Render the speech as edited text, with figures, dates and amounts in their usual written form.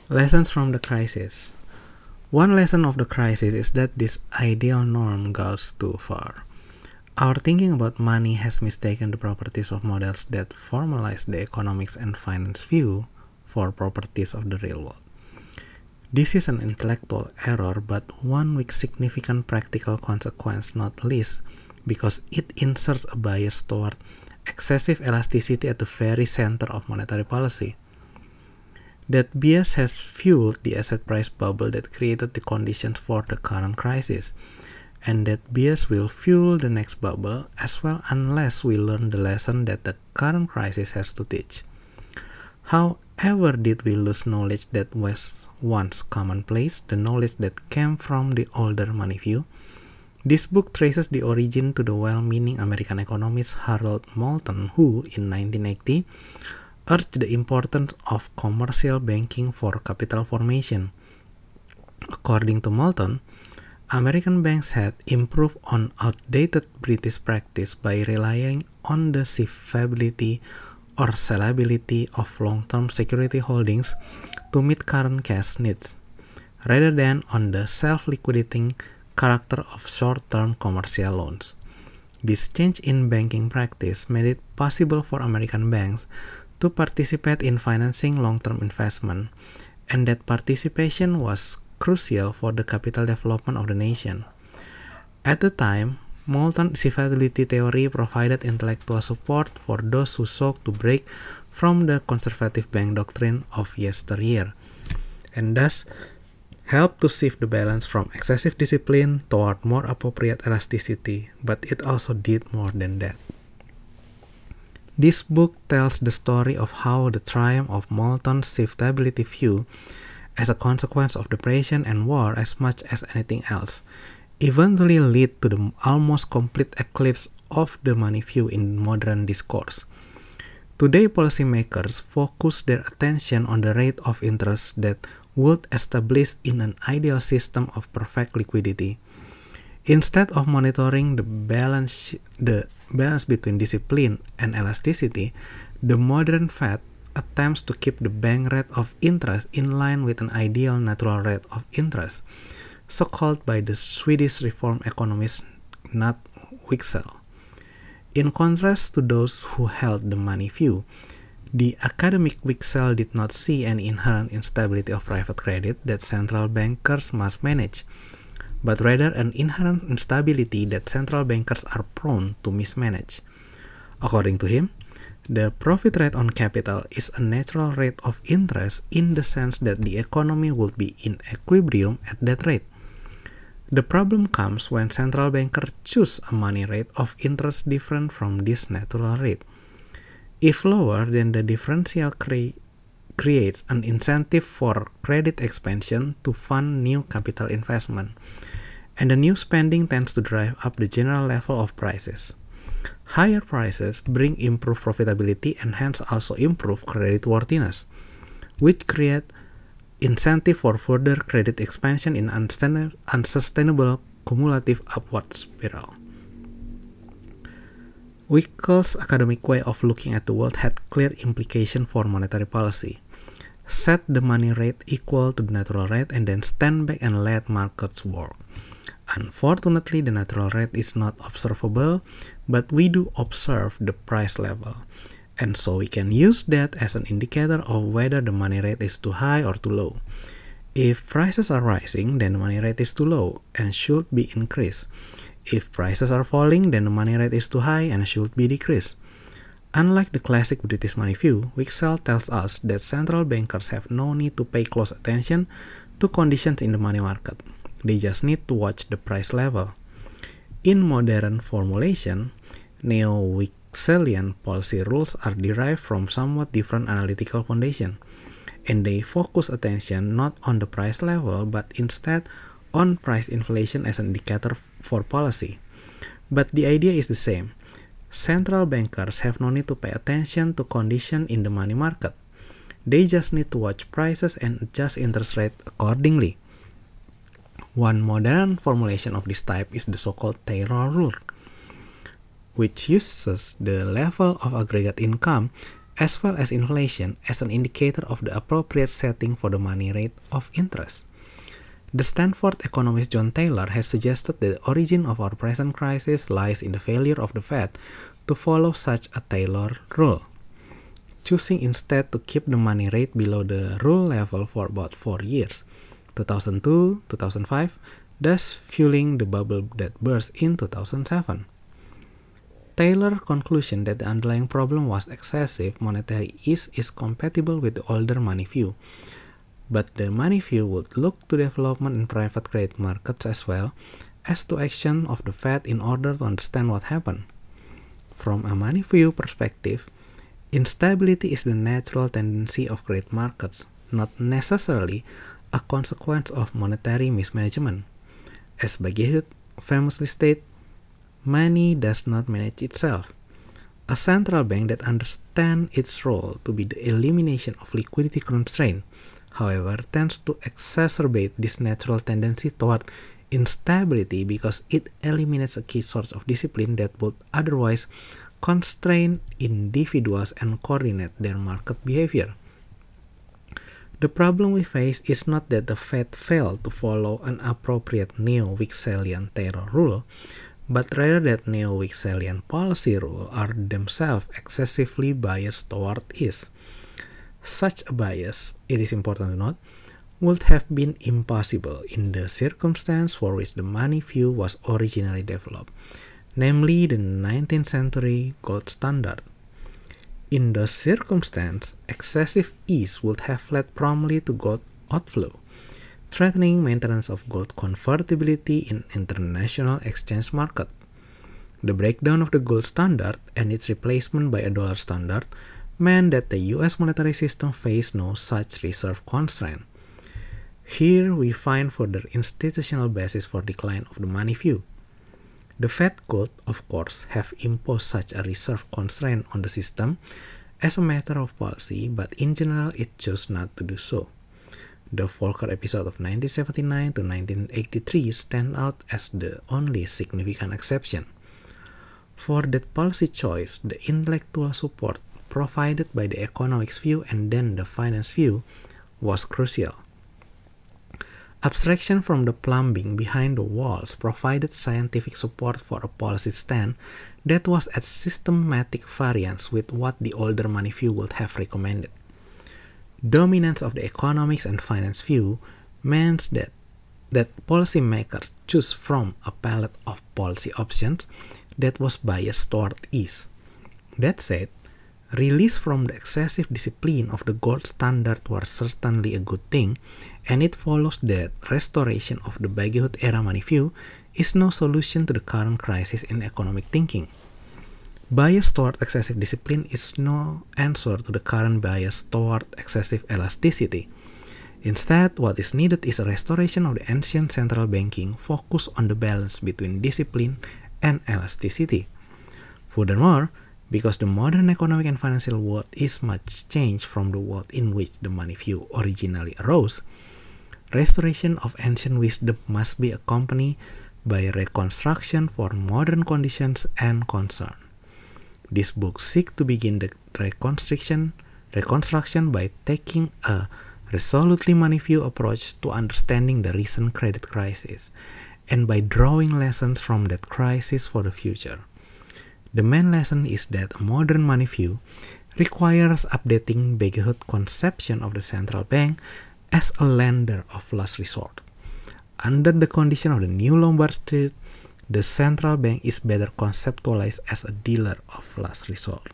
Lessons from the crisis. One lesson of the crisis is that this ideal norm goes too far. Our thinking about money has mistaken the properties of models that formalize the economics and finance view for properties of the real world. This is an intellectual error, but one with significant practical consequence, not least because it inserts a bias toward excessive elasticity at the very center of monetary policy. That bias has fueled the asset price bubble that created the conditions for the current crisis, and that bias will fuel the next bubble as well unless we learn the lesson that the current crisis has to teach. However did we lose knowledge that was once commonplace, the knowledge that came from the older money view? This book traces the origin to the well-meaning American economist Harold Moulton, who, in 1980, urged the importance of commercial banking for capital formation. According to Moulton, American banks had improved on outdated British practice by relying on the savability or sellability of long-term security holdings to meet current cash needs, rather than on the self-liquidating character of short-term commercial loans. This change in banking practice made it possible for American banks to participate in financing long-term investment, and that participation was crucial for the capital development of the nation. At the time, Moulton's savability theory provided intellectual support for those who sought to break from the conservative bank doctrine of yesteryear, and thus helped to shift the balance from excessive discipline toward more appropriate elasticity, but it also did more than that. This book tells the story of how the triumph of Moulton's savability view, as a consequence of depression and war as much as anything else, eventually led to the almost complete eclipse of the money view in modern discourse. Today, policymakers focus their attention on the rate of interest that would establish in an ideal system of perfect liquidity. Instead of monitoring the balance between discipline and elasticity, the modern Fed attempts to keep the bank rate of interest in line with an ideal natural rate of interest, so called by the Swedish reform economist Knut Wicksell. In contrast to those who held the money view, the academic Wicksell did not see any inherent instability of private credit that central bankers must manage, but rather an inherent instability that central bankers are prone to mismanage. According to him, the profit rate on capital is a natural rate of interest in the sense that the economy would be in equilibrium at that rate. The problem comes when central bankers choose a money rate of interest different from this natural rate. If lower, then the differential creates an incentive for credit expansion to fund new capital investment, and the new spending tends to drive up the general level of prices. Higher prices bring improved profitability and hence also improve creditworthiness, which create incentive for further credit expansion in unsustainable cumulative upward spiral. Wicksell's academic way of looking at the world had clear implications for monetary policy. Set the money rate equal to the natural rate and then stand back and let markets work. Unfortunately, the natural rate is not observable, but we do observe the price level, and so we can use that as an indicator of whether the money rate is too high or too low. If prices are rising, then the money rate is too low and should be increased. If prices are falling, then the money rate is too high and should be decreased. Unlike the classic British money view, Wicksell tells us that central bankers have no need to pay close attention to conditions in the money market. They just need to watch the price level. In modern formulation, neo-Wickelsian policy rules are derived from somewhat different analytical foundation, and they focus attention not on the price level but instead on price inflation as an indicator for policy. But the idea is the same. Central bankers have no need to pay attention to conditions in the money market. They just need to watch prices and adjust interest rate accordingly. One modern formulation of this type is the so-called Taylor rule, which uses the level of aggregate income as well as inflation as an indicator of the appropriate setting for the money rate of interest. The Stanford economist John Taylor has suggested that the origin of our present crisis lies in the failure of the Fed to follow such a Taylor rule, choosing instead to keep the money rate below the rule level for about 4 years, 2002-2005, thus fueling the bubble that burst in 2007. Taylor's conclusion that the underlying problem was excessive monetary ease is compatible with the older money view, but the money view would look to development in private credit markets as well as to action of the Fed in order to understand what happened. From a money view perspective, instability is the natural tendency of credit markets, not necessarily a consequence of monetary mismanagement. As Bagehot famously stated, money does not manage itself. A central bank that understands its role to be the elimination of liquidity constraint, however, tends to exacerbate this natural tendency toward instability because it eliminates a key source of discipline that would otherwise constrain individuals and coordinate their market behavior. The problem we face is not that the Fed failed to follow an appropriate neo-Wickselian Taylor rule, but rather that neo-Wickselian policy rules are themselves excessively biased toward ease. Such a bias, it is important to note, would have been impossible in the circumstance for which the money view was originally developed, namely the 19th century gold standard. In those circumstances, excessive ease would have led promptly to gold outflow, threatening maintenance of gold convertibility in international exchange market. The breakdown of the gold standard and its replacement by a dollar standard meant that the US monetary system faced no such reserve constraint. Here we find further institutional basis for decline of the money view. The Fed could, of course, have imposed such a reserve constraint on the system as a matter of policy, but in general it chose not to do so. The Volcker episode of 1979 to 1983 stand out as the only significant exception. For that policy choice, the intellectual support provided by the economics view and then the finance view was crucial. Abstraction from the plumbing behind the walls provided scientific support for a policy stand that was at systematic variance with what the older money view would have recommended. Dominance of the economics and finance view means that policymakers choose from a palette of policy options that was biased toward ease. That said, release from the excessive discipline of the gold standard was certainly a good thing, and it follows that restoration of the Bagehot era money view is no solution to the current crisis in economic thinking. Bias toward excessive discipline is no answer to the current bias toward excessive elasticity. Instead, what is needed is a restoration of the ancient central banking focused on the balance between discipline and elasticity. Furthermore, because the modern economic and financial world is much changed from the world in which the money view originally arose, restoration of ancient wisdom must be accompanied by reconstruction for modern conditions and concern. This book seeks to begin the reconstruction by taking a resolutely money view approach to understanding the recent credit crisis, and by drawing lessons from that crisis for the future. The main lesson is that a modern money view requires updating Bagehot's conception of the central bank as a lender of last resort. Under the condition of the new Lombard Street, the central bank is better conceptualized as a dealer of last resort.